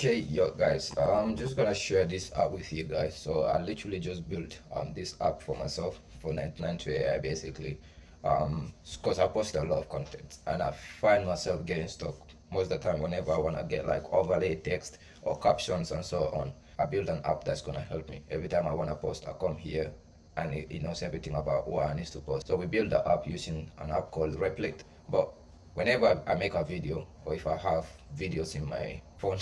Okay, yo guys, I'm just gonna share this app with you guys. So I literally just built this app for myself for 99 to AI basically. Because I post a lot of content and I find myself getting stuck most of the time whenever I wanna get like overlay text or captions and so on. I built an app that's gonna help me. Every time I wanna post, I come here and it knows everything about what I need to post. So we built the app using an app called Replicate. But whenever I make a video or if I have videos in my phone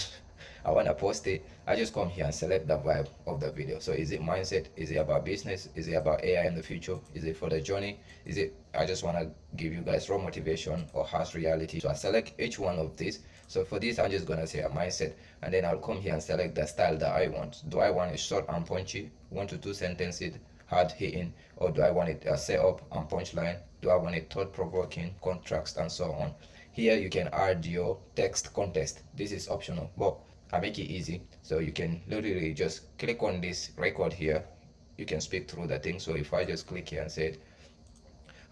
I want to post it, I just come here and select the vibe of the video. So is it mindset? Is it about business? Is it about AI in the future? Is it for the journey? Is it I just want to give you guys raw motivation or harsh reality? So I select each one of these. So for this, I'm just gonna say a mindset, and then I'll come here and select the style that I want. Do I want it short and punchy, 1 to 2 sentences, hard hitting, or do I want it a setup and punchline? Do I want it thought provoking, contrast, and so on? Here you can add your text context. This is optional, but I make it easy. So you can literally just click on this record here. You can speak through the thing. So if I just click here and say,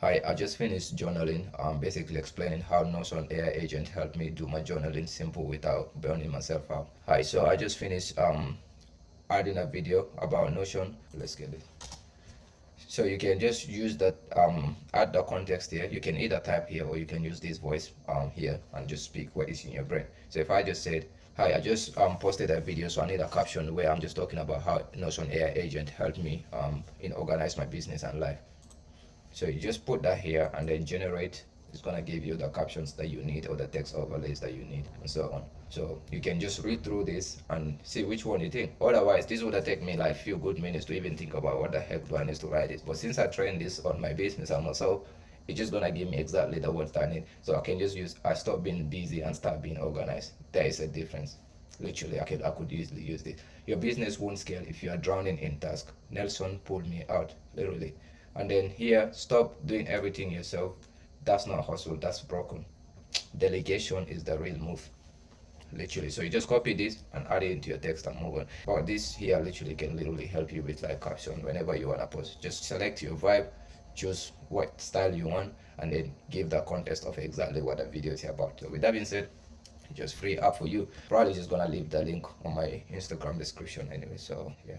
hi, I just finished journaling. Basically explaining how Notion AI agent helped me do my journaling simple without burning myself out. Hi, so I just finished adding a video about Notion. Let's get it. So you can just use that add the context here. You can either type here or you can use this voice here and just speak what is in your brain. So if I just said, hi, I just posted a video, so I need a caption where I'm just talking about how Notion AI agent helped me in organize my business and life. So you just put that here and then generate. It's gonna give you the captions that you need or the text overlays that you need and so on. So you can just read through this and see which one you think. Otherwise, this would have taken me like few good minutes to even think about what the heck do I need to write this. But since I trained this on my business and myself, it's just gonna give me exactly the words that I need. So I can just use I stop being busy and start being organized. There is a difference. Literally, I could easily use this. Your business won't scale if you are drowning in tasks. Nelson pulled me out, literally. And then here, stop doing everything yourself. That's not hustle, that's broken. Delegation is the real move, literally. So you just copy this and add it into your text and move on. But this here literally can literally help you with like caption whenever you want to post. Just select your vibe, choose what style you want, and then give the context of exactly what the video is about. So with that being said, just free app for you. Probably just gonna leave the link on my Instagram description anyway. So yeah.